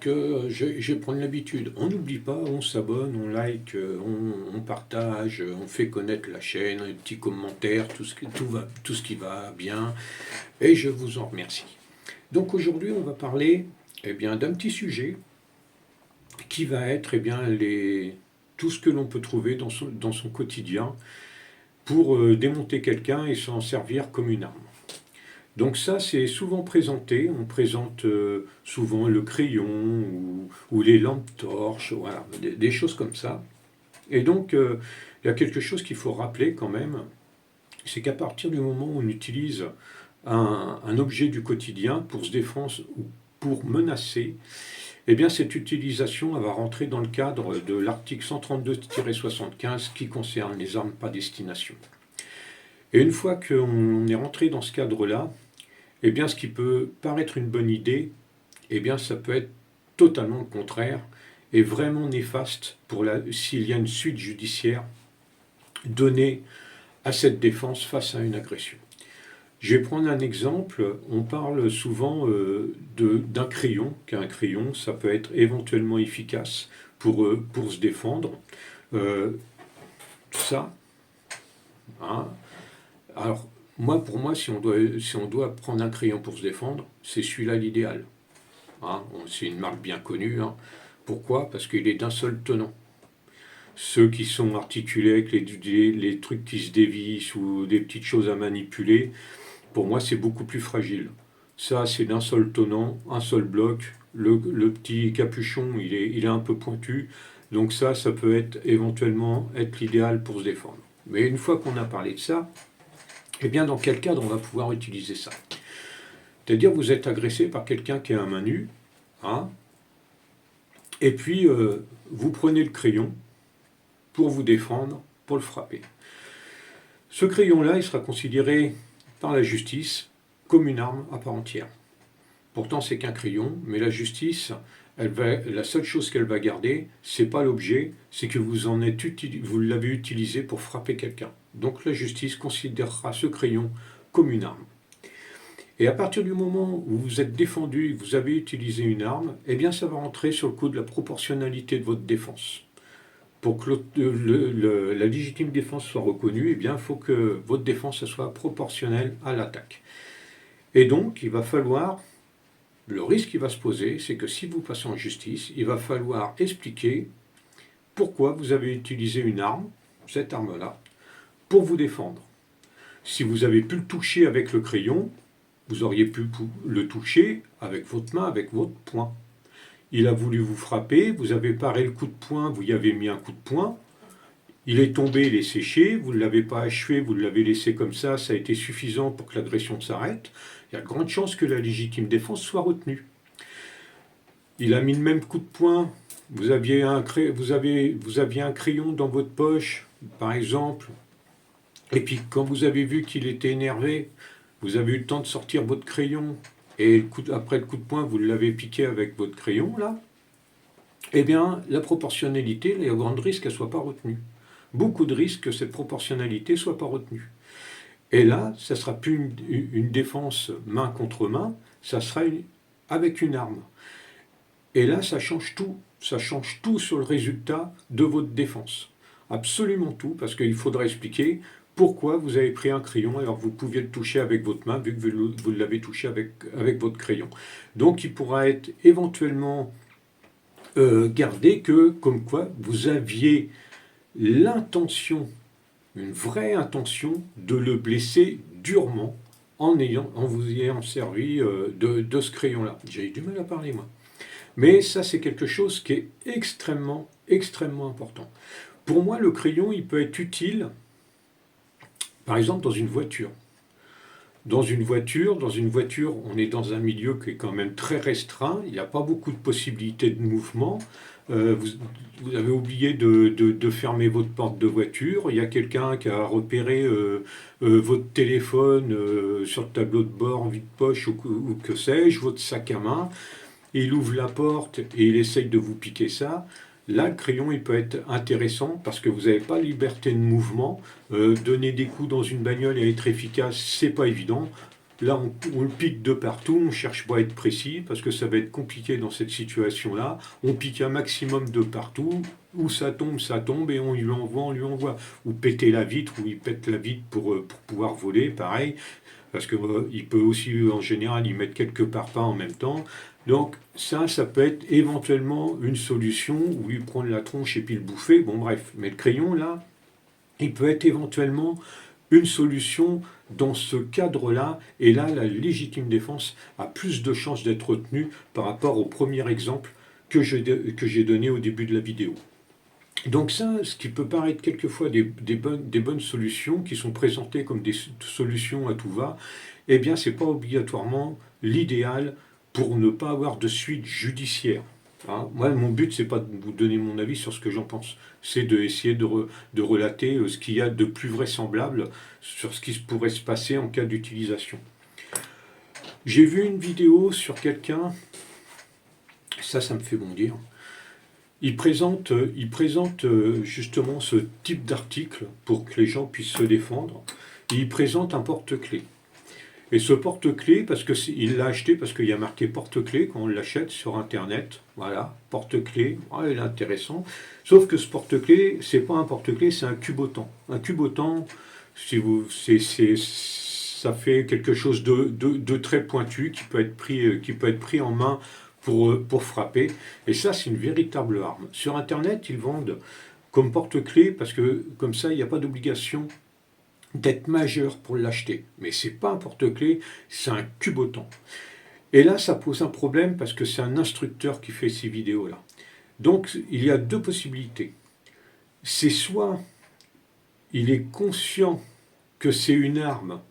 Donc, je vais prendre l'habitude. On n'oublie pas, on s'abonne, on like, on partage, on fait connaître la chaîne, les petits commentaires, tout ce qui va bien. Et je vous en remercie. Donc aujourd'hui, on va parler bien, d'un petit sujet qui va être bien, tout ce que l'on peut trouver dans son quotidien pour démonter quelqu'un et s'en servir comme une arme. Donc ça, c'est souvent présenté. On présente souvent le crayon ou les lampes torches, voilà, des choses comme ça. Et donc, il y a quelque chose qu'il faut rappeler quand même, c'est qu'à partir du moment où on utilise un objet du quotidien pour se défendre ou pour menacer, eh bien cette utilisation elle va rentrer dans le cadre de l'article 132-75 qui concerne les armes par destination. Et une fois qu'on est rentré dans ce cadre-là, eh bien ce qui peut paraître une bonne idée, eh bien ça peut être totalement le contraire et vraiment néfaste s'il y a une suite judiciaire donnée à cette défense face à une agression. Je vais prendre un exemple. On parle souvent d'un crayon, qu'un crayon, ça peut être éventuellement efficace pour se défendre. Ça, hein. Alors, pour moi, si on doit prendre un crayon pour se défendre, c'est celui-là l'idéal. Hein, c'est une marque bien connue. Hein. Pourquoi? Parce qu'il est d'un seul tenant. Ceux qui sont articulés avec les trucs qui se dévissent ou des petites choses à manipuler, pour moi, c'est beaucoup plus fragile. Ça, c'est d'un seul tenant, un seul bloc. Le petit capuchon, il est un peu pointu. Donc ça peut éventuellement être l'idéal pour se défendre. Mais une fois qu'on a parlé de ça, eh bien, dans quel cadre on va pouvoir utiliser ça? C'est-à-dire, vous êtes agressé par quelqu'un qui a un main nue, hein, et puis vous prenez le crayon pour vous défendre, pour le frapper. Ce crayon-là, il sera considéré par la justice comme une arme à part entière. Pourtant, c'est qu'un crayon, mais la justice, la seule chose qu'elle va garder, c'est pas l'objet, c'est que vous l'avez utilisé pour frapper quelqu'un. Donc la justice considérera ce crayon comme une arme. Et à partir du moment où vous êtes défendu, vous avez utilisé une arme, eh bien ça va rentrer sur le coup de la proportionnalité de votre défense. Pour que la légitime défense soit reconnue, eh bien, il faut que votre défense soit proportionnelle à l'attaque. Et donc, il va falloir, le risque qui va se poser, c'est que si vous passez en justice, il va falloir expliquer pourquoi vous avez utilisé une arme, cette arme-là, pour vous défendre. Si vous avez pu le toucher avec le crayon, vous auriez pu le toucher avec votre main, avec votre poing. Il a voulu vous frapper, vous avez paré le coup de poing, vous y avez mis un coup de poing, il est tombé, il est séché, vous ne l'avez pas achevé, vous l'avez laissé comme ça a été suffisant pour que l'agression s'arrête, il y a de grandes chances que la légitime défense soit retenue. Il a mis le même coup de poing, vous aviez un crayon dans votre poche, par exemple, et puis quand vous avez vu qu'il était énervé, vous avez eu le temps de sortir votre crayon, et après le coup de poing, vous l'avez piqué avec votre crayon, là, eh bien, la proportionnalité, il y a grand risque qu'elle ne soit pas retenue. Beaucoup de risques que cette proportionnalité ne soit pas retenue. Et là, ça ne sera plus une défense main contre main, ça sera avec une arme. Et là, ça change tout. Ça change tout sur le résultat de votre défense. Absolument tout, parce qu'il faudra expliquer pourquoi vous avez pris un crayon alors que vous pouviez le toucher avec votre main vu que vous l'avez touché avec votre crayon. Donc il pourra être éventuellement gardé que comme quoi vous aviez l'intention, une vraie intention de le blesser durement en vous ayant servi de ce crayon-là. J'ai eu du mal à parler moi. Mais ça c'est quelque chose qui est extrêmement, extrêmement important. Pour moi le crayon il peut être utile par exemple, dans une voiture. Dans une voiture, on est dans un milieu qui est quand même très restreint. Il n'y a pas beaucoup de possibilités de mouvement. Vous avez oublié de fermer votre porte de voiture. Il y a quelqu'un qui a repéré votre téléphone sur le tableau de bord, vide-poche ou que sais-je, votre sac à main. Il ouvre la porte et il essaye de vous piquer ça. Là, le crayon, il peut être intéressant parce que vous n'avez pas liberté de mouvement. Donner des coups dans une bagnole et être efficace, c'est pas évident. Là, on le pique de partout, on ne cherche pas à être précis, parce que ça va être compliqué dans cette situation-là. On pique un maximum de partout, où ça tombe, et on lui envoie. Ou péter la vitre, ou il pète la vitre pour pouvoir voler, pareil. Parce que il peut aussi, en général, y mettre quelques parpaings en même temps. Donc ça peut être éventuellement une solution, ou lui prendre la tronche et puis le bouffer. Bon bref, mais le crayon, là, il peut être éventuellement une solution dans ce cadre-là, et là, la légitime défense a plus de chances d'être retenue par rapport au premier exemple que j'ai donné au début de la vidéo. Donc ça, ce qui peut paraître quelquefois des bonnes solutions, qui sont présentées comme des solutions à tout va, eh bien, ce n'est pas obligatoirement l'idéal pour ne pas avoir de suite judiciaire. Hein, moi, mon but, c'est pas de vous donner mon avis sur ce que j'en pense, c'est d'essayer de relater ce qu'il y a de plus vraisemblable sur ce qui pourrait se passer en cas d'utilisation. J'ai vu une vidéo sur quelqu'un, ça me fait bondir. Il présente justement ce type d'article pour que les gens puissent se défendre. Et il présente un porte-clés. Et ce porte-clés, il l'a acheté parce qu'il y a marqué porte-clés quand on l'achète sur Internet. Voilà, porte-clés, il est intéressant. Sauf que ce porte-clés, c'est pas un porte-clés, c'est un cubotant. Un cubotant, ça fait quelque chose de très pointu qui peut être pris en main pour frapper. Et ça, c'est une véritable arme. Sur Internet, ils vendent comme porte-clés parce que comme ça, il n'y a pas d'obligation d'être majeur pour l'acheter. Mais c'est pas un porte-clés, c'est un cubotant. Et là, ça pose un problème parce que c'est un instructeur qui fait ces vidéos-là. Donc, il y a deux possibilités. C'est soit il est conscient que c'est une arme,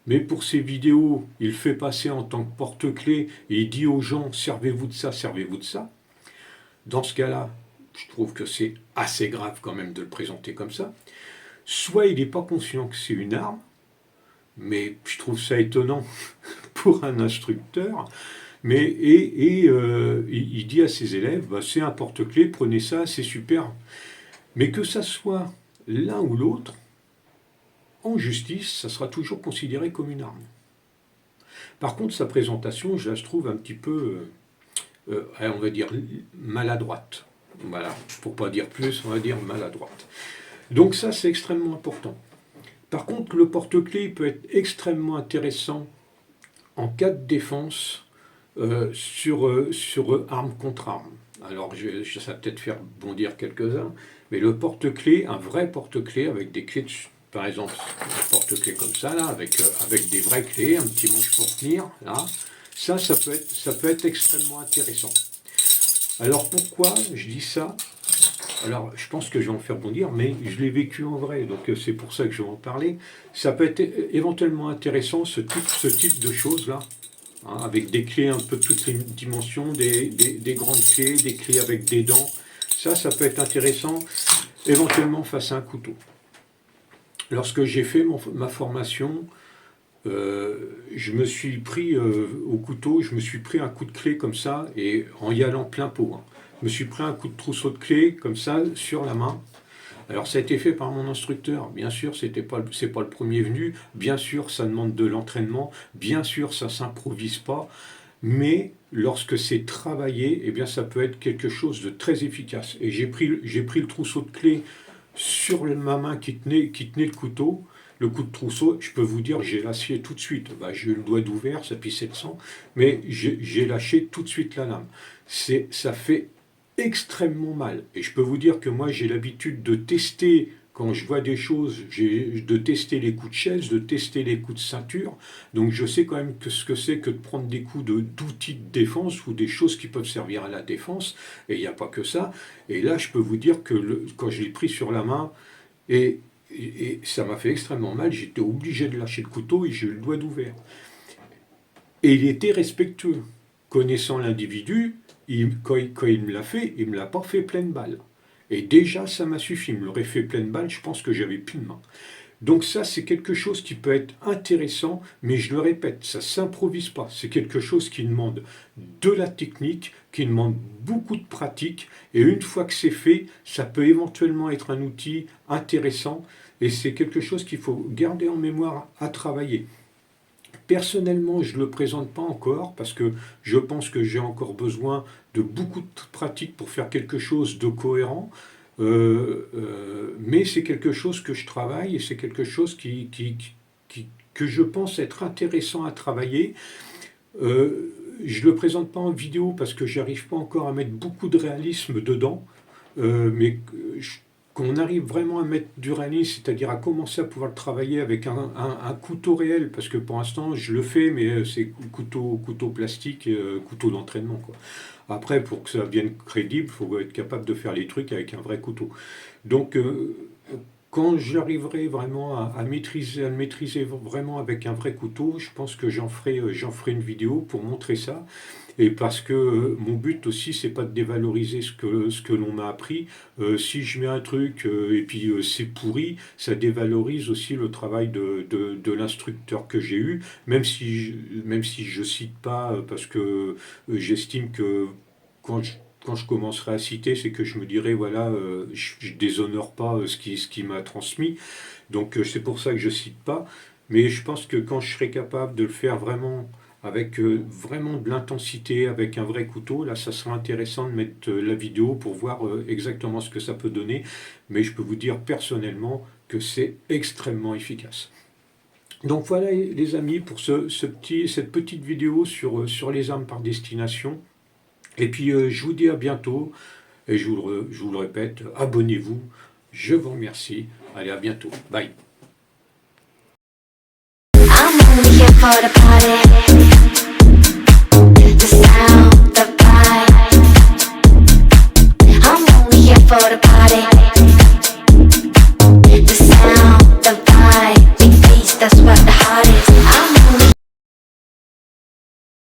mais pour ces vidéos, il fait passer en tant que porte-clés et il dit aux gens, servez-vous de ça, servez-vous de ça. Dans ce cas-là, je trouve que c'est assez grave quand même de le présenter comme ça. Soit il n'est pas conscient que c'est une arme, mais je trouve ça étonnant pour un instructeur, mais il dit à ses élèves, c'est un porte-clés, prenez ça, c'est super. Mais que ça soit l'un ou l'autre, en justice, ça sera toujours considéré comme une arme. Par contre, sa présentation, je la trouve un petit peu, on va dire, maladroite. Voilà, pour pas dire plus, on va dire maladroite. Donc ça, c'est extrêmement important. Par contre, le porte-clés peut être extrêmement intéressant en cas de défense sur arme contre arme. Alors, ça va peut-être faire bondir quelques-uns, mais le porte-clés, un vrai porte-clés avec des clés dessus, par exemple, un porte-clés comme ça, là, avec des vraies clés, un petit manche pour tenir, là, ça peut être extrêmement intéressant. Alors pourquoi je dis ça? Alors je pense que je vais en faire bondir, mais je l'ai vécu en vrai, donc c'est pour ça que je vais en parler. Ça peut être éventuellement intéressant, ce type de choses-là, hein, avec des clés un peu de toutes les dimensions, des grandes clés, des clés avec des dents. Ça peut être intéressant, éventuellement face à un couteau. Lorsque j'ai fait ma formation, je me suis pris au couteau, je me suis pris un coup de clé comme ça, et en y allant plein pot. Hein. Je me suis pris un coup de trousseau de clés comme ça sur la main. Alors ça a été fait par mon instructeur. Bien sûr, c'est pas le premier venu. Bien sûr, ça demande de l'entraînement. Bien sûr, ça s'improvise pas. Mais lorsque c'est travaillé, eh bien ça peut être quelque chose de très efficace. Et j'ai pris le trousseau de clés sur ma main qui tenait le couteau. Le coup de trousseau, je peux vous dire, j'ai lâché tout de suite. J'ai eu le doigt d'ouvert, ça pissait de sang, mais j'ai lâché tout de suite la lame. Ça fait extrêmement mal. Et je peux vous dire que moi, j'ai l'habitude de tester, quand je vois des choses, de tester les coups de chaise, de tester les coups de ceinture. Donc je sais quand même ce que c'est que de prendre des coups d'outils de défense ou des choses qui peuvent servir à la défense. Et il n'y a pas que ça. Et là, je peux vous dire que quand je l'ai pris sur la main, et ça m'a fait extrêmement mal, j'étais obligé de lâcher le couteau et j'ai eu le doigt d'ouvert. Et il était respectueux. Connaissant l'individu, quand il me l'a fait, il ne me l'a pas fait pleine balle. Et déjà, ça m'a suffi. Il me l'aurait fait pleine balle, je pense que j'avais plus de main. Donc ça, c'est quelque chose qui peut être intéressant, mais je le répète, ça ne s'improvise pas. C'est quelque chose qui demande de la technique, qui demande beaucoup de pratique, et une fois que c'est fait, ça peut éventuellement être un outil intéressant, et c'est quelque chose qu'il faut garder en mémoire à travailler. Personnellement, je ne le présente pas encore parce que je pense que j'ai encore besoin de beaucoup de pratique pour faire quelque chose de cohérent. Mais c'est quelque chose que je travaille et c'est quelque chose que je pense être intéressant à travailler. Je ne le présente pas en vidéo parce que j'arrive pas encore à mettre beaucoup de réalisme dedans, mais qu'on arrive vraiment à mettre du réalisme, c'est-à-dire à commencer à pouvoir le travailler avec un couteau réel, parce que pour l'instant je le fais, mais c'est couteau plastique, couteau d'entraînement, quoi. Après, pour que ça devienne crédible, il faut être capable de faire les trucs avec un vrai couteau. Donc, quand j'arriverai vraiment à le maîtriser vraiment avec un vrai couteau, je pense que j'en ferai une vidéo pour montrer ça. Et parce que mon but aussi, c'est pas de dévaloriser ce que l'on m'a appris. Si je mets un truc et puis c'est pourri, ça dévalorise aussi le travail de l'instructeur que j'ai eu, même si je cite pas, parce que j'estime que quand je commencerai à citer, c'est que je me dirai, voilà, je déshonore pas ce qui m'a transmis. Donc c'est pour ça que je cite pas. Mais je pense que quand je serai capable de le faire vraiment avec vraiment de l'intensité, avec un vrai couteau, là ça sera intéressant de mettre la vidéo pour voir exactement ce que ça peut donner. Mais je peux vous dire personnellement que c'est extrêmement efficace. Donc voilà les amis pour cette petite vidéo sur les armes par destination. Et puis je vous dis à bientôt, et je vous le répète, abonnez-vous, je vous remercie, allez à bientôt, bye. I'm only here for the party, the sound, the vibe. I'm only here for the party, the sound, the vibe. Big bass, that's what the heart is.